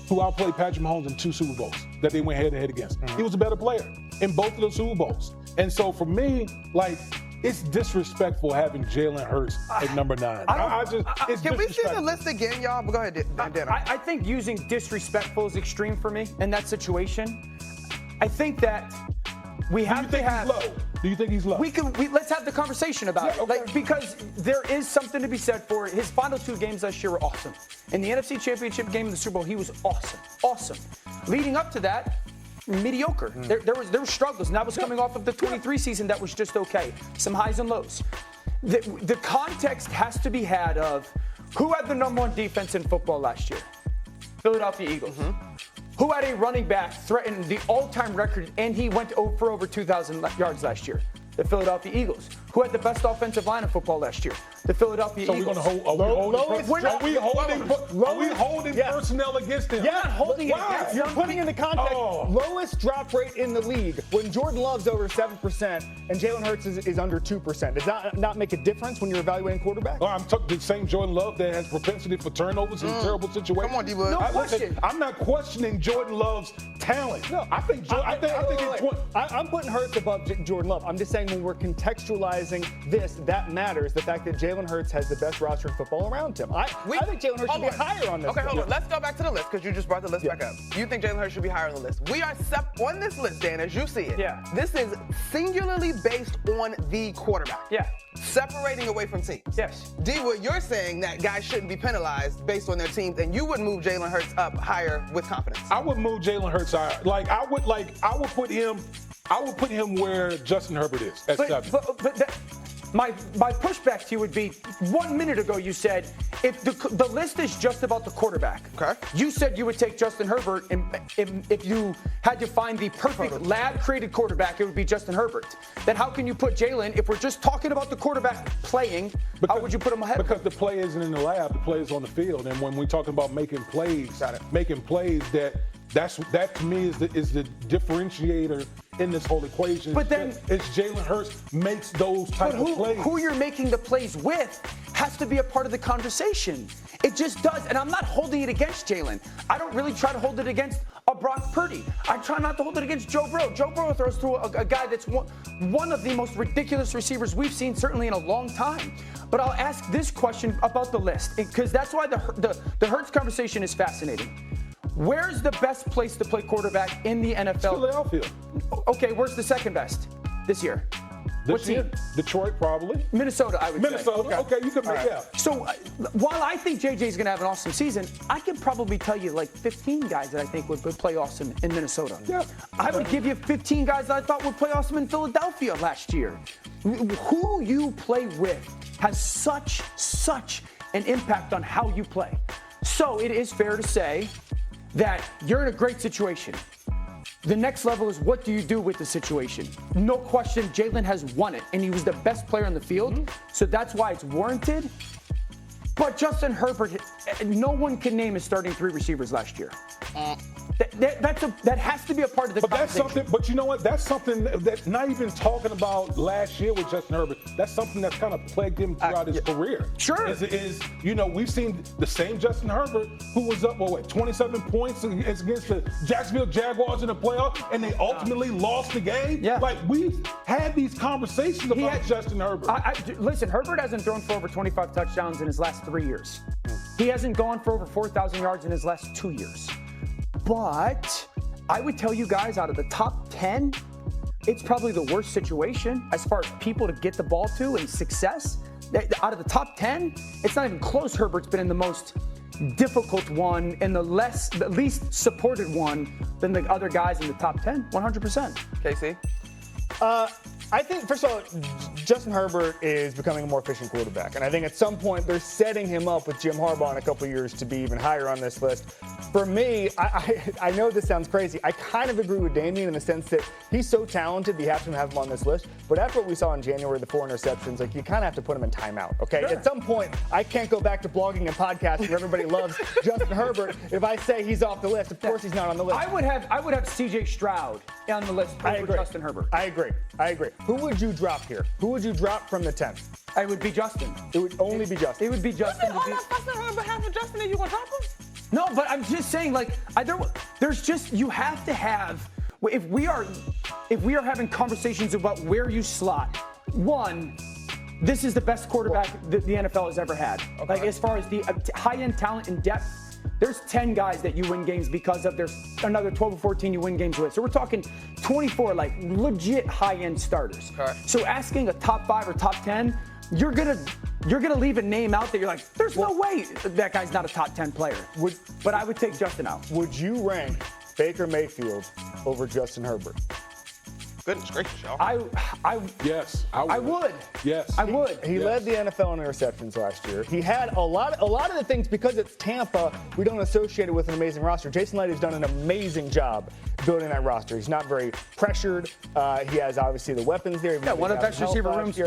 who outplayed Patrick Mahomes in 2 Super Bowls that they went head-to-head against. He was a better player in both of those Super Bowls. And so for me, like, it's disrespectful having Jalen Hurts at number 9. Can we see the list again, y'all? But go ahead, Dan. I think using disrespectful is extreme for me in that situation. I think that we have to have. Do you think he's low? Let's have the conversation about it. Okay. Like, because there is something to be said for his final 2 games last year were awesome. In the NFC Championship game in the Super Bowl, he was awesome. Awesome. Leading up to that, mediocre. There were struggles, and that was coming off of the 23 season that was just okay. Some highs and lows. The context has to be had of who had the number 1 defense in football last year? Philadelphia Eagles. Who had a running back threaten the all-time record, and he went for over 2,000 yards last year? The Philadelphia Eagles. Who had the best offensive line in football last year? The Philadelphia Eagles. So are we holding personnel against him? Yeah, not holding it against You're putting in the context, lowest drop rate in the league when Jordan Love's over 7% and Jalen Hurts is under 2%. Does that not make a difference when you're evaluating quarterback? I'm talking the same Jordan Love that has propensity for turnovers in terrible situations. Come on, D-Wood. No question. I'm not questioning Jordan Love's talent. No, I think I'm putting Hurts above Jordan Love. I'm just saying when we're contextualizing this, that matters. The fact that Jalen Hurts has the best roster in football around him. I think Jalen Hurts should be higher on this. Okay, hold on. Let's go back to the list because you just brought the list back up. You think Jalen Hurts should be higher on the list? We are on this list, Dan, as you see it. Yeah. This is singularly based on the quarterback. Yeah. Separating away from teams. Yes. D-Wood, you're saying that guys shouldn't be penalized based on their teams, and you would move Jalen Hurts up higher with confidence. I would move Jalen Hurts higher. I would put him where Justin Herbert is at 7. My pushback to you would be 1 minute ago you said if the list is just about the quarterback. Okay. You said you would take Justin Herbert, and if you had to find the perfect lab-created quarterback, it would be Justin Herbert. Then how can you put Jalen, if we're just talking about the quarterback playing, how would you put him ahead? Because the play isn't in the lab, the play is on the field. And when we're talking about making plays, that to me is the differentiator in this whole equation. But then it's Jalen Hurts makes those type of plays. Who you're making the plays with has to be a part of the conversation. It just does. And I'm not holding it against Jalen. I don't really try to hold it against a Brock Purdy. I try not to hold it against Joe Burrow. Joe Burrow throws through a guy that's one of the most ridiculous receivers we've seen certainly in a long time. But I'll ask this question about the list, because that's why the Hurts conversation is fascinating. Where's the best place to play quarterback in the NFL? Philadelphia. Okay, where's the second best this year? What team? Detroit, probably. Minnesota, I would say. Minnesota, okay, you can make that. So while I think JJ's going to have an awesome season, I could probably tell you like 15 guys that I think would play awesome in Minnesota. Yeah. I would give you 15 guys that I thought would play awesome in Philadelphia last year. Who you play with has such an impact on how you play. So it is fair to say that you're in a great situation. The next level is what do you do with the situation? No question, Jalen has won it, and he was the best player on the field, so that's why it's warranted. But Justin Herbert, no one can name his starting 3 receivers last year. That has to be a part of the conversation. But you know what? That's something that not even talking about last year with Justin Herbert. That's something that's kind of plagued him throughout his career. Sure. We've seen the same Justin Herbert who was up 27 points against the Jacksonville Jaguars in the playoffs, and they ultimately lost the game. Yeah. Like, we've had these conversations about Justin Herbert. Listen, Herbert hasn't thrown for over 25 touchdowns in his last 3 years. He hasn't gone for over 4,000 yards in his last 2 years. But I would tell you guys, out of the top 10, it's probably the worst situation as far as people to get the ball to and success. Out of the top 10, it's not even close. Herbert's been in the most difficult one and the least supported one than the other guys in the top 10, 100%. KC? I think, first of all, Justin Herbert is becoming a more efficient quarterback. And I think at some point they're setting him up with Jim Harbaugh in a couple of years to be even higher on this list. For me, I know this sounds crazy. I kind of agree with Damian in the sense that he's so talented, you have to have him on this list. But after what we saw in January, the 4 interceptions, you kind of have to put him in timeout, okay? Sure. At some point, I can't go back to blogging and podcasting where everybody loves Justin Herbert. If I say he's off the list, of course he's not on the list. I would have C.J. Stroud on the list over Justin Herbert. I agree. Who would you drop here? Who would you drop from the 10? It would be Justin. It would only be Justin. It would be Justin. All that fussing on behalf of Justin, and you gonna drop him? No, but I'm just saying, like, there's just, you have to have, if we are having conversations about where you slot, one, this is the best quarterback that the NFL has ever had. Okay. Like, as far as the high-end talent and depth, there's 10 guys that you win games because of. There's another 12 or 14 you win games with. So we're talking 24, like, legit high-end starters. Okay. So asking a top 5 or top 10, you're gonna leave a name out there. You're like, there's no way that guy's not a top 10 player. But I would take Justin out. Would you rank Baker Mayfield over Justin Herbert? Goodness gracious, y'all. Yes, I would. Yes. I would. He led the NFL in interceptions last year. He had a lot of the things, because it's Tampa, we don't associate it with an amazing roster. Jason Light has done an amazing job building that roster. He's not very pressured. He has obviously the weapons there. Yeah, one of the best receiver rooms.